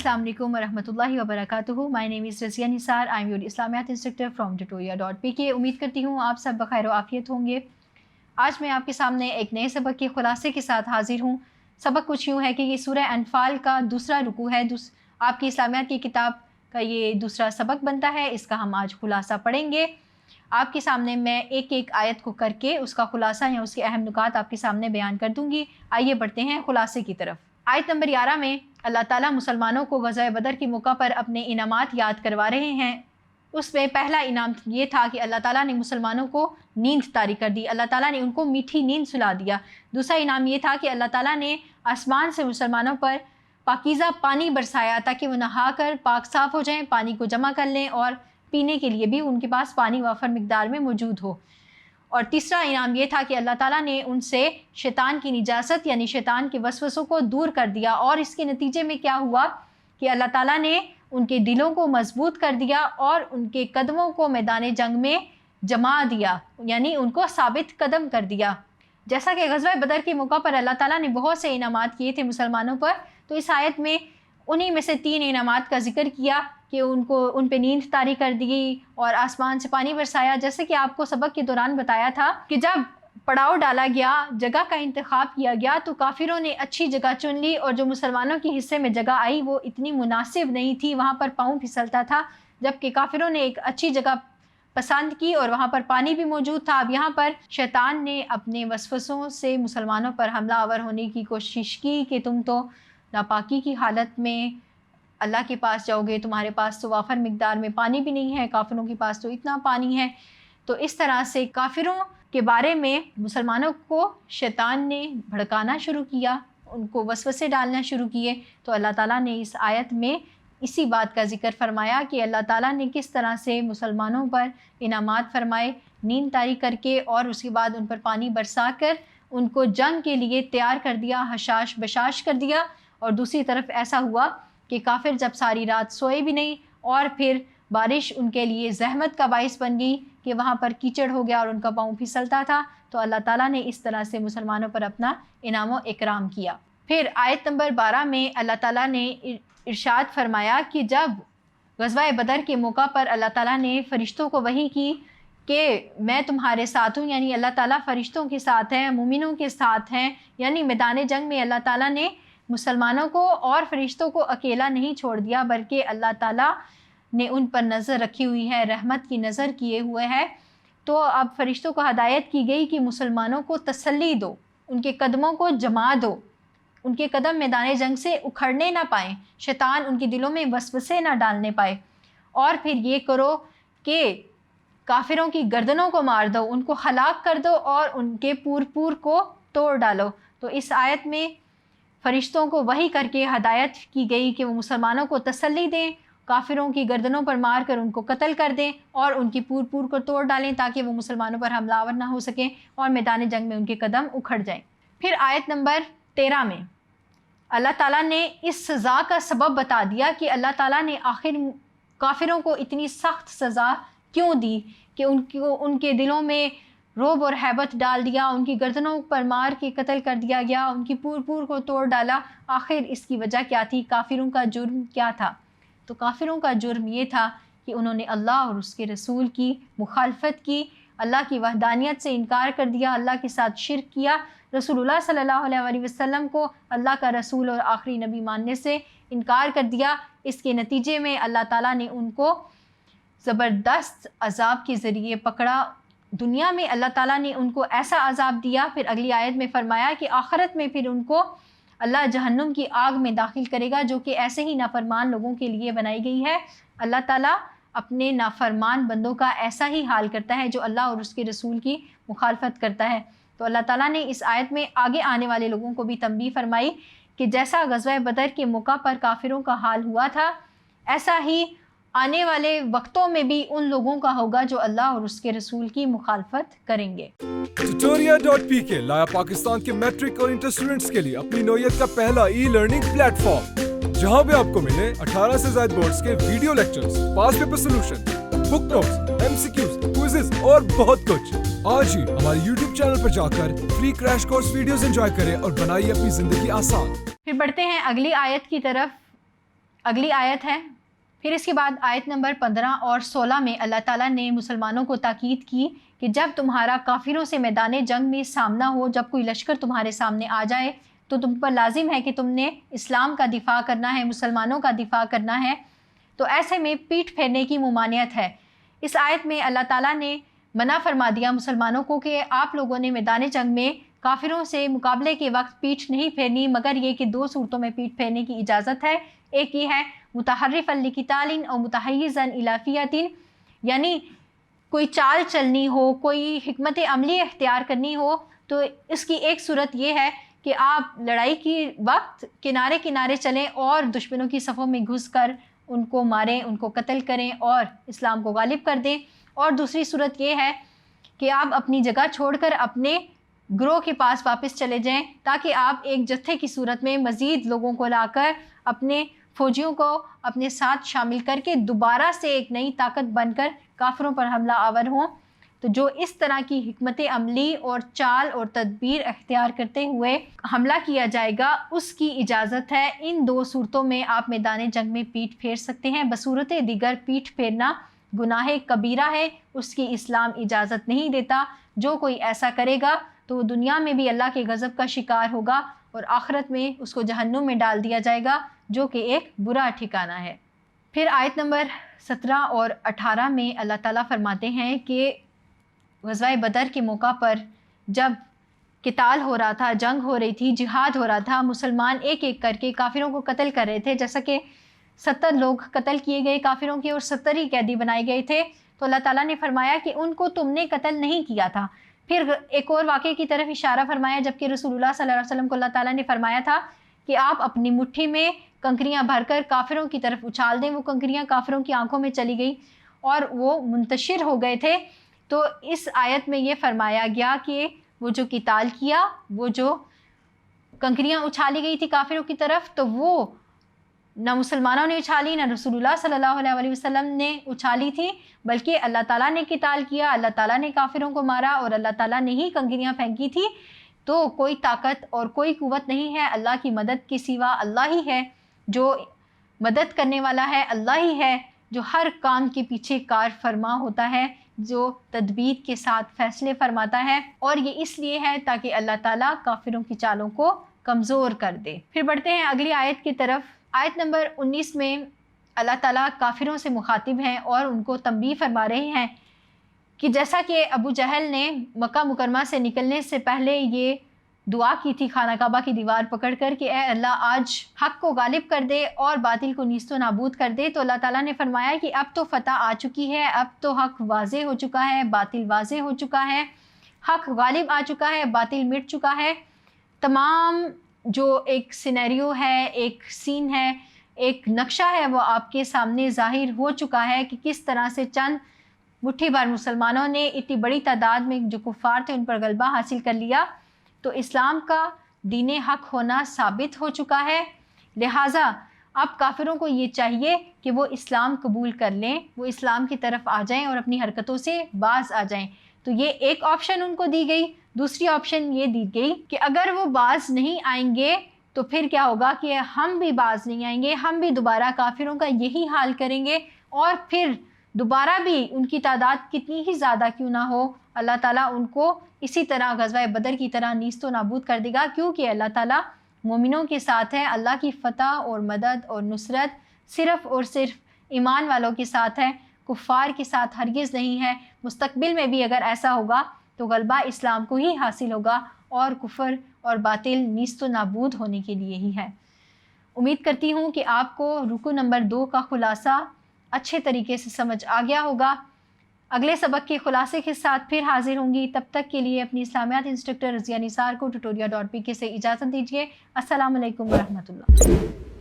السلام علیکم ورحمۃ اللہ وبرکاتہ. My name is Razia Nisar. I am your Islamiat instructor from tutoria.pk. امید کرتی ہوں آپ سب بخیر و عافیت ہوں گے. آج میں آپ کے سامنے ایک نئے سبق کے خلاصے کے ساتھ حاضر ہوں. سبق کچھ یوں ہے کہ یہ سورہ انفال کا دوسرا رکوع ہے. آپ کی اسلامیات کی کتاب کا یہ دوسرا سبق بنتا ہے. اس کا ہم آج خلاصہ پڑھیں گے. آپ کے سامنے میں ایک ایک آیت کو کر کے اس کا خلاصہ یا اس کے اہم نکات آپ کے سامنے بیان کر دوں گی. آئیے بڑھتے ہیں خلاصے کی طرف. آیت نمبر 11 میں اللہ تعالیٰ مسلمانوں کو غزوۂ بدر کے موقع پر اپنے انعامات یاد کروا رہے ہیں. اس میں پہلا انعام یہ تھا کہ اللہ تعالیٰ نے مسلمانوں کو نیند طاری کر دی. اللہ تعالیٰ نے ان کو میٹھی نیند سلا دیا. دوسرا انعام یہ تھا کہ اللہ تعالیٰ نے آسمان سے مسلمانوں پر پاکیزہ پانی برسایا تاکہ وہ نہا کر پاک صاف ہو جائیں, پانی کو جمع کر لیں اور پینے کے لیے بھی ان کے پاس پانی وافر مقدار میں موجود ہو. اور تیسرا انعام یہ تھا کہ اللہ تعالیٰ نے ان سے شیطان کی نجاست یعنی شیطان کے وسوسوں کو دور کر دیا. اور اس کے نتیجے میں کیا ہوا کہ اللہ تعالیٰ نے ان کے دلوں کو مضبوط کر دیا اور ان کے قدموں کو میدان جنگ میں جما دیا, یعنی ان کو ثابت قدم کر دیا. جیسا کہ غزوہ بدر کے موقع پر اللہ تعالیٰ نے بہت سے انعامات کیے تھے مسلمانوں پر, تو اس آیت میں انہی میں سے 3 انعامات کا ذکر کیا کہ ان پہ نیند طاری کر دی اور آسمان سے پانی برسایا. جیسے کہ آپ کو سبق کے دوران بتایا تھا کہ جب پڑاؤ ڈالا گیا, جگہ کا انتخاب کیا گیا, تو کافروں نے اچھی جگہ چن لی اور جو مسلمانوں کے حصے میں جگہ آئی وہ اتنی مناسب نہیں تھی, وہاں پر پاؤں پھسلتا تھا. جبکہ کافروں نے ایک اچھی جگہ پسند کی اور وہاں پر پانی بھی موجود تھا. اب یہاں پر شیطان نے اپنے وسوسوں سے مسلمانوں پر حملہ آور ہونے کی کوشش کی کہ تم تو ناپاکی کی حالت میں اللہ کے پاس جاؤ گے, تمہارے پاس تو وافر مقدار میں پانی بھی نہیں ہے, کافروں کے پاس تو اتنا پانی ہے. تو اس طرح سے کافروں کے بارے میں مسلمانوں کو شیطان نے بھڑکانا شروع کیا, ان کو وسوسے ڈالنا شروع کیے. تو اللہ تعالیٰ نے اس آیت میں اسی بات کا ذکر فرمایا کہ اللہ تعالیٰ نے کس طرح سے مسلمانوں پر انعامات فرمائے نیند طاری کر کے, اور اس کے بعد ان پر پانی برسا کر ان کو جنگ کے لیے تیار کر دیا, حشاش بشاش کر دیا. اور دوسری طرف ایسا ہوا کہ کافر جب ساری رات سوئے بھی نہیں اور پھر بارش ان کے لیے زحمت کا باعث بن گئی کہ وہاں پر کیچڑ ہو گیا اور ان کا پاؤں پھسلتا تھا, تو اللہ تعالیٰ نے اس طرح سے مسلمانوں پر اپنا انعام و اکرام کیا. پھر آیت نمبر 12 میں اللہ تعالیٰ نے ارشاد فرمایا کہ جب غزوہ بدر کے موقع پر اللہ تعالیٰ نے فرشتوں کو وحی کی کہ میں تمہارے ساتھ ہوں, یعنی اللہ تعالیٰ فرشتوں کے ساتھ ہیں, مومنوں کے ساتھ ہیں, یعنی میدان جنگ میں اللہ تعالیٰ نے مسلمانوں کو اور فرشتوں کو اکیلا نہیں چھوڑ دیا, بلکہ اللہ تعالیٰ نے ان پر نظر رکھی ہوئی ہے, رحمت کی نظر کیے ہوئے ہے. تو اب فرشتوں کو ہدایت کی گئی کہ مسلمانوں کو تسلی دو, ان کے قدموں کو جما دو, ان کے قدم میدان جنگ سے اکھڑنے نہ پائیں, شیطان ان کے دلوں میں وسوسے نہ ڈالنے پائے. اور پھر یہ کرو کہ کافروں کی گردنوں کو مار دو, ان کو ہلاک کر دو اور ان کے پور کو توڑ ڈالو. تو اس آیت میں فرشتوں کو وحی کر کے ہدایت کی گئی کہ وہ مسلمانوں کو تسلی دیں, کافروں کی گردنوں پر مار کر ان کو قتل کر دیں اور ان کی پور کو توڑ ڈالیں تاکہ وہ مسلمانوں پر حملہ آور نہ ہو سکیں اور میدان جنگ میں ان کے قدم اکھڑ جائیں. پھر آیت نمبر 13 میں اللہ تعالیٰ نے اس سزا کا سبب بتا دیا کہ اللہ تعالیٰ نے آخر کافروں کو اتنی سخت سزا کیوں دی, کہ ان کے دلوں میں روب اور ہیبت ڈال دیا, ان کی گردنوں پر مار کے قتل کر دیا گیا, ان کی پور کو توڑ ڈالا. آخر اس کی وجہ کیا تھی؟ کافروں کا جرم کیا تھا؟ تو کافروں کا جرم یہ تھا کہ انہوں نے اللہ اور اس کے رسول کی مخالفت کی, اللہ کی وحدانیت سے انکار کر دیا, اللہ کے ساتھ شرک کیا, رسول اللہ صلی اللہ علیہ وسلم کو اللہ کا رسول اور آخری نبی ماننے سے انکار کر دیا. اس کے نتیجے میں اللہ تعالیٰ نے ان کو زبردست عذاب کے ذریعے پکڑا. دنیا میں اللہ تعالیٰ نے ان کو ایسا عذاب دیا, پھر اگلی آیت میں فرمایا کہ آخرت میں پھر ان کو اللہ جہنم کی آگ میں داخل کرے گا, جو کہ ایسے ہی نافرمان لوگوں کے لیے بنائی گئی ہے. اللہ تعالیٰ اپنے نافرمان بندوں کا ایسا ہی حال کرتا ہے جو اللہ اور اس کے رسول کی مخالفت کرتا ہے. تو اللہ تعالیٰ نے اس آیت میں آگے آنے والے لوگوں کو بھی تنبیہ فرمائی کہ جیسا غزوہ بدر کے موقع پر کافروں کا حال ہوا تھا, ایسا ہی آنے والے وقتوں میں بھی ان لوگوں کا ہوگا جو اللہ اور اس کے رسول کی مخالفت کریں گے. tutoria.pk لایا پاکستان کے میٹرک اور انٹر اسٹوڈنٹس کے لیے اپنی نوعیت کا پہلا ای لرننگ پلیٹ فارم, جہاں پہ آپ کو ملے 18 سے زائد بورڈز کے ویڈیو لیکچرز, پاس پیپر سولوشن, بک نوٹس, MCQs, کوئزز اور بہت کچھ. آج ہی ہمارے YouTube چینل پر جا کر free crash course videos enjoy کریں اور بنائیے اپنی زندگی آسان. پھر بڑھتے ہیں اگلی آیت کی طرف. اگلی آیت ہے، پھر اس کے بعد آیت نمبر 15 اور 16 میں اللہ تعالیٰ نے مسلمانوں کو تاکید کی کہ جب تمہارا کافروں سے میدان جنگ میں سامنا ہو، جب کوئی لشکر تمہارے سامنے آ جائے تو تم پر لازم ہے کہ تم نے اسلام کا دفاع کرنا ہے، مسلمانوں کا دفاع کرنا ہے، تو ایسے میں پیٹھ پھیرنے کی ممانعت ہے۔ اس آیت میں اللہ تعالیٰ نے منع فرما دیا مسلمانوں کو کہ آپ لوگوں نے میدان جنگ میں کافروں سے مقابلے کے وقت پیٹھ نہیں پھیرنی، مگر یہ کہ 2 صورتوں میں پیٹھ پھیرنے کی اجازت ہے۔ ایک یہ ہے متحرفا لقتال اور متحیزا الی فئۃ، یعنی کوئی چال چلنی ہو، کوئی حکمت عملی اختیار کرنی ہو، تو اس کی ایک صورت یہ ہے کہ آپ لڑائی کی وقت کنارے کنارے چلیں اور دشمنوں کی صفوں میں گھس کر ان کو ماریں، ان کو قتل کریں اور اسلام کو غالب کر دیں۔ اور دوسری صورت یہ ہے کہ آپ اپنی جگہ چھوڑ کر اپنے گروہ کے پاس واپس چلے جائیں، تاکہ آپ ایک جتھے کی صورت میں مزید لوگوں کو لا کر اپنے فوجیوں کو اپنے ساتھ شامل کر کے دوبارہ سے ایک نئی طاقت بن کر کافروں پر حملہ آور ہوں۔ تو جو اس طرح کی حکمت عملی اور چال اور تدبیر اختیار کرتے ہوئے حملہ کیا جائے گا، اس کی اجازت ہے۔ ان 2 صورتوں میں آپ میدان جنگ میں پیٹھ پھیر سکتے ہیں، بصورت دیگر پیٹھ پھیرنا گناہ کبیرہ ہے، اس کی اسلام اجازت نہیں دیتا۔ جو کوئی ایسا کرے گا تو وہ دنیا میں بھی اللہ کے غضب کا شکار ہوگا اور آخرت میں اس کو جہنم میں ڈال دیا جائے گا، جو کہ ایک برا ٹھکانہ ہے۔ پھر آیت نمبر 17 اور 18 میں اللہ تعالیٰ فرماتے ہیں کہ غزوۂ بدر کے موقع پر جب قتال ہو رہا تھا، جنگ ہو رہی تھی، جہاد ہو رہا تھا، مسلمان ایک ایک کر کے کافروں کو قتل کر رہے تھے، جیسا کہ 70 لوگ قتل کیے گئے کافروں کے اور 70 ہی قیدی بنائے گئے تھے، تو اللہ تعالیٰ نے فرمایا کہ ان کو تم نے قتل نہیں کیا تھا۔ پھر ایک اور واقعے کی طرف اشارہ فرمایا، جبکہ رسول اللہ صلی اللہ علیہ وسلم کو اللہ تعالیٰ نے فرمایا تھا کہ آپ اپنی مٹھی میں کنکریاں بھر کر کافروں کی طرف اچھال دیں۔ وہ کنکریاں کافروں کی آنکھوں میں چلی گئی اور وہ منتشر ہو گئے تھے۔ تو اس آیت میں یہ فرمایا گیا کہ وہ جو قتال کیا، وہ جو کنکریاں اچھالی گئی تھی کافروں کی طرف، تو وہ نہ مسلمانوں نے اچھالی، نہ رسول اللہ صلی اللہ علیہ وسلم نے اچھالی تھی، بلکہ اللہ تعالیٰ نے قتال کیا، اللہ تعالیٰ نے کافروں کو مارا اور اللہ تعالیٰ نے ہی کنکریاں پھینکی تھی۔ تو کوئی طاقت اور کوئی قوت نہیں ہے اللہ کی مدد کے سوا، اللہ ہی ہے جو مدد کرنے والا ہے، اللہ ہی ہے جو ہر کام کے پیچھے کار فرما ہوتا ہے، جو تدبیر کے ساتھ فیصلے فرماتا ہے، اور یہ اس لیے ہے تاکہ اللہ تعالیٰ کافروں کی چالوں کو کمزور کر دے۔ پھر بڑھتے ہیں اگلی آیت کی طرف۔ آیت نمبر 19 میں اللہ تعالیٰ کافروں سے مخاطب ہیں اور ان کو تنبیہ فرما رہے ہیں کہ جیسا کہ ابو جہل نے مکہ مکرمہ سے نکلنے سے پہلے یہ دعا کی تھی خانہ کعبہ کی دیوار پکڑ کر کہ اے اللہ آج حق کو غالب کر دے اور باطل کو نیست و نابود کر دے، تو اللہ تعالیٰ نے فرمایا کہ اب تو فتح آ چکی ہے، اب تو حق واضح ہو چکا ہے، باطل واضح ہو چکا ہے، حق غالب آ چکا ہے، باطل مٹ چکا ہے۔ تمام جو ایک سینیریو ہے، ایک سین ہے، ایک نقشہ ہے، وہ آپ کے سامنے ظاہر ہو چکا ہے کہ کس طرح سے چند مٹھی بھر مسلمانوں نے اتنی بڑی تعداد میں جو کفار تھے ان پر غلبہ حاصل کر لیا۔ تو اسلام کا دین حق ہونا ثابت ہو چکا ہے، لہٰذا اب کافروں کو یہ چاہیے کہ وہ اسلام قبول کر لیں، وہ اسلام کی طرف آ جائیں اور اپنی حرکتوں سے باز آ جائیں۔ تو یہ ایک آپشن ان کو دی گئی۔ دوسری آپشن یہ دی گئی کہ اگر وہ باز نہیں آئیں گے تو پھر کیا ہوگا کہ ہم بھی باز نہیں آئیں گے، ہم بھی دوبارہ کافروں کا یہی حال کریں گے، اور پھر دوبارہ بھی ان کی تعداد کتنی ہی زیادہ کیوں نہ ہو، اللہ تعالیٰ ان کو اسی طرح غزوہ بدر کی طرح نیست و نابود کر دے گا، کیونکہ اللہ تعالیٰ مومنوں کے ساتھ ہے۔ اللہ کی فتح اور مدد اور نصرت صرف اور صرف ایمان والوں کے ساتھ ہے، کفار کے ساتھ ہرگز نہیں ہے۔ مستقبل میں بھی اگر ایسا ہوگا تو غلبہ اسلام کو ہی حاصل ہوگا اور کفر اور باطل نیست و نابود ہونے کے لیے ہی ہے۔ امید کرتی ہوں کہ آپ کو رکوع نمبر 2 کا خلاصہ اچھے طریقے سے سمجھ آ گیا ہوگا۔ اگلے سبق کے خلاصے کے ساتھ پھر حاضر ہوں گی، تب تک کے لیے اپنی اسلامیات انسٹرکٹر رضیہ نثار کو tutoria.pk سے اجازت دیجیے۔ السلام علیکم ورحمۃ اللہ۔